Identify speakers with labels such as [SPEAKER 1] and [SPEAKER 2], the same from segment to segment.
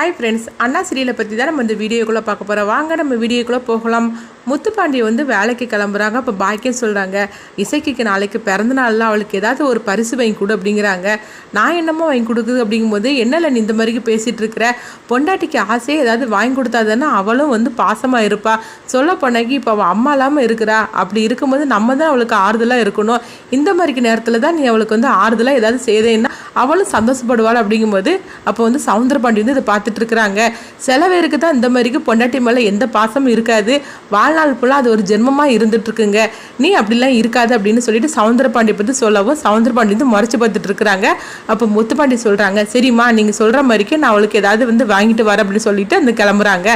[SPEAKER 1] Hi friends, அண்ணா சீரியலை பற்றி தான் நம்ம இந்த வீடியோக்குள்ளே பார்க்க போகிறோம். வாங்க நம்ம வீடியோக்குள்ளே போகலாம். முத்துப்பாண்டி வேலைக்கு கிளம்புறாங்க. அப்போ பாக்கியம் சொல்கிறாங்க, இசைக்கு நாளைக்கு பிறந்த நாளில் அவளுக்கு ஏதாவது ஒரு பரிசு வாங்கி கொடு அப்படிங்கிறாங்க. நான் என்னமோ வாங்கி கொடுக்குது அப்படிங்கும்போது, என்னல நீ இந்த மாதிரிக்கு பேசிகிட்டு இருக்கிற, பொண்டாட்டிக்கு ஆசையே ஏதாவது வாங்கி கொடுத்தா தானே அவளும் பாசமாக இருப்பா. சொல்ல போனாக்கி இப்போ அவள் அம்மா இல்லாமல் இருக்கிறா. அப்படி இருக்கும்போது நம்ம தான் அவளுக்கு ஆறுதலாக இருக்கணும். இந்த மாதிரிக்கு நேரத்தில் தான் நீ அவளுக்கு ஆறுதலாக ஏதாவது செய்தேன்னா அவளும் சந்தோஷப்படுவாள் அப்படிங்கும்போது, அப்போ சவுந்தரபாண்டி இதை பார்த்துட்டு இருக்கிறாங்க. சில பேருக்கு தான் இந்த மாதிரிக்கு பொண்டாட்டி மேலே எந்த பாசமும் இருக்காது. வாழ்நாள் ஃபுல்லாக அது ஒரு ஜென்மமாக இருந்துட்டுருக்குங்க. நீ அப்படிலாம் இருக்காது அப்படின்னு சொல்லிட்டு சவுந்தரபாண்டி பற்றி சொல்லவும், சவுந்தரபாண்டி முறைச்சி பார்த்துட்டு இருக்கிறாங்க. அப்போ முத்துப்பாண்டி சொல்கிறாங்க, சரிம்மா நீங்கள் சொல்கிற மாதிரிக்கு நான் அவளுக்கு ஏதாவது வாங்கிட்டு வரேன் அப்படின்னு சொல்லிட்டு கிளம்புறாங்க.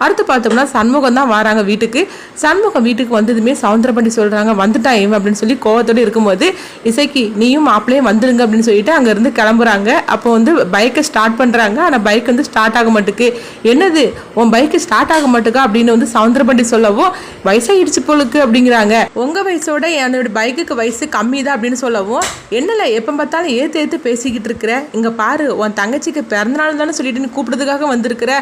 [SPEAKER 1] அடுத்து பார்த்தோம்னா சண்முகம் தான் வராங்க வீட்டுக்கு. சண்முகம் வீட்டுக்கு வந்ததுமே சவுந்தரபாண்டி சொல்கிறாங்க, வந்துட்டான் இவன் அப்படின்னு சொல்லி கோவத்தோடு இருக்கும்போது, இசைக்கு நீயும் மாப்பிளையும் வந்துருங்க அப்படின்னு சொல்லிட்டு அங்கேருந்து கிளம்புறாங்க. அப்போ பைக்கை ஸ்டார்ட் பண்ணுறாங்க. ஆனால் பைக் ஸ்டார்ட் ஆக மாட்டுக்கு. என்னது உன் பைக்கு ஸ்டார்ட் ஆக மாட்டுக்கா அப்படின்னு சவுந்தரபாண்டி சொல்லவும், வயசாகிடுச்சு போலுக்கு அப்படிங்கிறாங்க. உங்கள் வயசோட என்னோட பைக்குக்கு வயசு கம்மி தான் அப்படின்னு சொல்லவும், என்னல எப்போ பார்த்தாலும் ஏற்று பேசிக்கிட்டு இருக்கிற, இங்கே பாரு உன் தங்கச்சிக்கு பிறந்தநாள் தானே சொல்லிட்டு நீ கூப்பிட்டதுக்காக வந்திருக்கிற.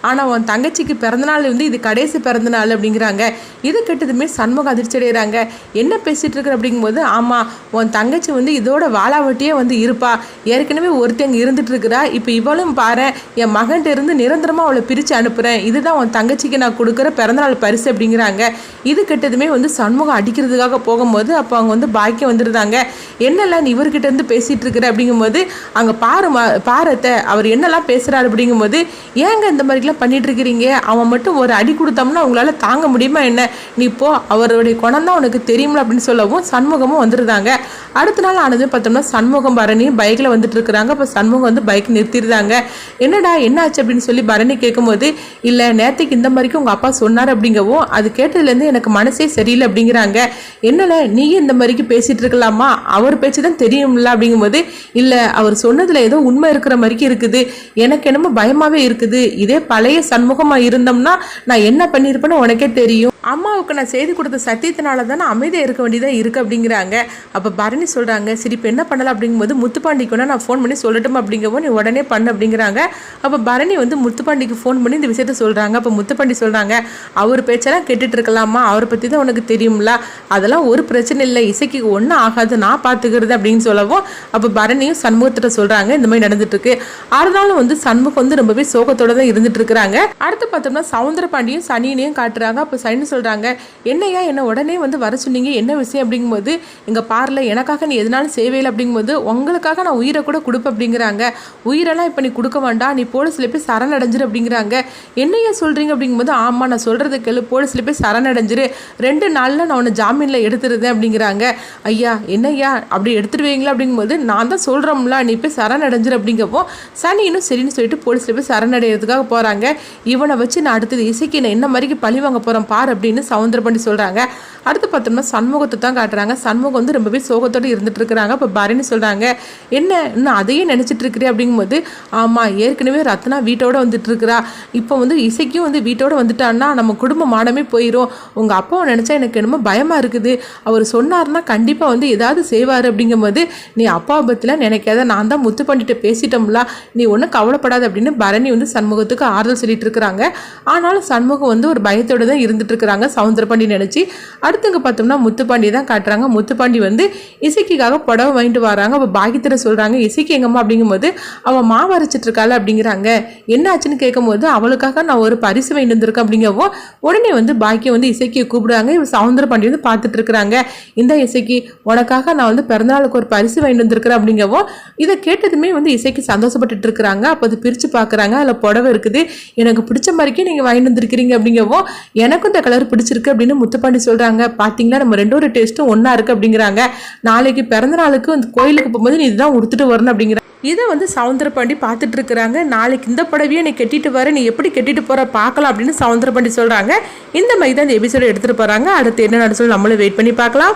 [SPEAKER 1] ஆனால் உன் தங்கச்சிக்கு பிறந்தநாள் இது கடைசி பிறந்தநாள் அப்படிங்கிறாங்க. இது கெட்டதுமே சண்முகம் அதிர்ச்சி அடைகிறாங்க. என்ன பேசிகிட்டு இருக்கிற அப்படிங்கும்போது, ஆமாம் உன் தங்கச்சி இதோட வாழாவட்டியே இருப்பா. ஏற்கனவே ஒருத்தங்க இருந்துட்டு இருக்கிறா. இப்போ இவளும் பாரு, என் மகன்கிட்ட இருந்து நிரந்தரமாக அவளை பிரித்து அனுப்புகிறேன். இதுதான் உன் தங்கச்சிக்கு நான் கொடுக்குற பிறந்தநாள் பரிசு அப்படிங்கிறாங்க. இது கெட்டதுமே சண்முகம் அடிக்கிறதுக்காக போகும்போது, அப்போ அவங்க பாக்கியம் வந்துருந்தாங்க. என்னெல்லாம் நீ இவர்கிட்ட இருந்து பேசிகிட்டு இருக்கிற அப்படிங்கும்போது, அங்கே பாரத்தை அவர் என்னெல்லாம் பேசுகிறாரு அப்படிங்கும்போது, ஏங்க இந்த மாதிரிலாம் பண்ணிட்டு இருக்கிறீங்க, அவன் மட்டும் ஒரு அடி கொடுத்தோம்னா உங்களால் தாங்க முடியுமா என்ன, நீ இப்போ அவருடைய குணம் தான் உனக்கு தெரியுமில்ல அப்படின்னு சொல்லவும் சண்முகமும் வந்துருந்தாங்க. அடுத்த நாள் ஆனது பார்த்தோம்னா சண்முகம் பரணி பைக்கில் வந்துட்டு இருக்கிறாங்க. அப்போ சண்முகம் பைக் நிறுத்திடுறாங்க. என்னடா என்ன ஆச்சு அப்படின்னு சொல்லி பரணி கேட்கும்போது, இல்லை நேற்றுக்கு இந்த மாதிரிக்கு உங்கள் அப்பா சொன்னார் அப்படிங்கவும், அது கேட்டதுலேருந்து எனக்கு மனசே சரியில்லை அப்படிங்கிறாங்க. என்னல நீயே இந்த மாதிரிக்கு பேசிகிட்டு இருக்கலாமா, அவர் பேச்சு தான் தெரியும்ல அப்படிங்கும்போது, இல்லை அவர் சொன்னதில் ஏதோ உண்மை இருக்கிற மாதிரிக்கு இருக்குது, எனக்கு என்னமோ பயமாகவே இருக்குது. இதே பழைய சண்முகமாக இருந்தோம்னா நான் என்ன பண்ணியிருப்பேன்னு உனக்கே தெரியும். அம்மாவுக்கு நான் செய்து கொடுத்த சத்தியத்தினால தானே அமைதியாக இருக்க வேண்டியதாக இருக்குது அப்படிங்கிறாங்க. அப்போ பரணி சொல்கிறாங்க, சரி இப்போ என்ன பண்ணலாம் அப்படிங்கும்போது, முத்துப்பாண்டிக்கு நான் ஃபோன் பண்ணி சொல்லட்டும் அப்படிங்கவும், நீ உடனே பண்ணு அப்படிங்கிறாங்க. அப்போ பரணி முத்துப்பாண்டிக்கு ஃபோன் பண்ணி இந்த விஷயத்த சொல்கிறாங்க. அப்போ முத்துப்பாண்டி சொல்கிறாங்க, அவர் பேச்செல்லாம் கேட்டுட்டு இருக்கலாமா, அவரை பற்றி தான் உனக்கு தெரியும்ல, அதெல்லாம் ஒரு பிரச்சனை இல்லை, இசைக்கு ஒன்றும் ஆகாது, நான் பார்த்துக்கிறது அப்படின்னு சொல்லவும், அப்போ பரணியும் சண்முகத்திட்ட சொல்கிறாங்க இந்த மாதிரி நடந்துட்டுருக்கு. ஆறுநாளும் சண்முகம் ரொம்பவே சோகத்தோடு தான் இருந்துட்டு இருக்கிறாங்க. அடுத்து பார்த்தோம்னா சவுந்தரபாண்டியும் சனியனையும் காட்டுறாங்க. அப்போ சனி சொல்கிறாங்க, என்னையா என்ன உடனே வர சொன்னீங்க, என்ன விஷயம் அப்படிங்கும்போது, எங்கள் பார்ல எனக்காக நீ எதனாலும் சேவையில் அப்படிங்கும்போது, உங்களுக்காக நான் உயிரை கூட கொடுப்பேன் அப்படிங்கிறாங்க. உயிரெல்லாம் இப்போ நீ கொடுக்க வேண்டாம், நீ போலீஸில் போய் சரணடைஞ்சிரு அப்படிங்கிறாங்க. என்னையா சொல்கிறீங்க அப்படிங்கும்போது, ஆமாம் நான் சொல்கிறது கேளு, போலீஸில் போய் சரணடைஞ்சிரு, 2 நாளில் நான் உன்னை ஜாமீனில் எடுத்துருந்தேன் அப்படிங்கிறாங்க. ஐயா என்னையா அப்படி எடுத்துருவீங்களா அப்படிங்கும்போது, நான் தான் சொல்கிறோம்ல நீ போய் சரணடைஞ்சிரு அப்படிங்கப்போ, சனி இன்னும் சரின்னு சொல்லிட்டு போலீஸில் போய் சரணடைகிறதுக்காக போகிறாங்க. இவனை வச்சு நான் அடுத்தது இசைக்கு நான் என்ன மாதிரிக்கு பழி வாங்க போகிறேன் பார் அப்படின்னு சவுந்தரபாண்டி சொல்கிறாங்க. அடுத்து பார்த்தோம்னா சண்முகத்தை தான் காட்டுறாங்க. சண்முகம் ரொம்பவே சோகத்தோடு இருந்துட்டு இருக்கிறாங்க. இப்போ பரணி சொல்கிறாங்க, என்ன இன்னும் அதையே நினச்சிட்டு இருக்கிறே அப்படிங்கும்போது, ஆமாம் ஏற்கனவே ரத்னா வீட்டோடு வந்துட்டு இருக்கிறா, இப்போ இசைக்கும் வீட்டோடு வந்துட்டான்னா நம்ம குடும்ப மானமே போயிடும். உங்கள் அப்பாவை நினச்சா எனக்கு என்னமோ பயமாக இருக்குது, அவர் சொன்னார்னா கண்டிப்பாக ஏதாவது செய்வார் அப்படிங்கும்போது, நீ அப்பாவை பற்றிலாம் நினைக்காத, நான் தான் முத்துப்பாண்டிகிட்ட பேசிட்டோம்ல, நீ ஒன்றும் கவலைப்படாது அப்படின்னு பரணி சண்முகத்துக்கு ஆறுதல் சொல்லிட்டு இருக்கிறாங்க. ஆனாலும் சண்முகம் ஒரு பயத்தோடு தான் இருந்துட்டு இருக்கிறாங்க சவுந்தரபாண்டி நினச்சி. அடுத்தங்க பார்த்தோம்னா முத்துப்பாண்டி தான் காட்டுறாங்க. முத்துப்பாண்டி இசைக்காக புடவை வாங்கிட்டு வராங்க. அப்போ பாக்கியத்தில் சொல்கிறாங்க, இசைக்கு எங்கம்மா அப்படிங்கும்போது, அவள் மாவு அரைச்சிட்டு இருக்காள் அப்படிங்கிறாங்க. என்ன ஆச்சுன்னு கேட்கும்போது, அவளுக்காக நான் ஒரு பரிசு வாங்கிட்டு வந்திருக்கேன் அப்படிங்கவோ, உடனே பாக்கியம் இசைக்கு கூப்பிடுறாங்க. இவ சவுந்தரபாண்டி பார்த்துட்டு இருக்கிறாங்க. இந்த இசைக்கு உனக்காக நான் பிறந்தநாளுக்கு ஒரு பரிசு வாங்கிட்டு வந்திருக்கிறேன் அப்படிங்கவோ, இதை கேட்டதுமே இசைக்கு சந்தோஷப்பட்டுட்டு இருக்கிறாங்க. அப்போ அது பிரித்து பார்க்குறாங்க. அதில் புடவை இருக்குது, எனக்கு பிடிச்ச மாதிரிக்கே நீங்கள் வாங்கிட்டு வந்திருக்கிறீங்க அப்படிங்கவோ, எனக்கும் இந்த கலர் பிடிச்சிருக்கு அப்படின்னு முத்துப்பாண்டி சொல்கிறாங்க. பார்த்தீங்களா நம்ம ரெண்டோட டேஸ்ட்டும் ஒன்றா இருக்குது அப்படிங்கிறாங்க. நாளைக்கு பிறந்த நாளுக்கு கோயிலுக்கு போகும்போது நீ இதுதான் உடுத்துட்டு வரணும் அப்படிங்கிற இதை சவுந்தரபாண்டி பார்த்துட்டு இருக்கிறாங்க. நாளைக்கு இந்த புடவையை நீ கட்டிட்டு வர, நீ எப்படி கட்டிட்டு போகிற பார்க்கலாம் அப்படின்னு சவுந்தரபாண்டி சொல்கிறாங்க. இந்த மாதிரி தான் இந்த எபிசோட எடுத்துகிட்டு போகிறாங்க. அடுத்து என்ன நடந்து சொல்லி நம்மளும் வெயிட் பண்ணி பார்க்கலாம்.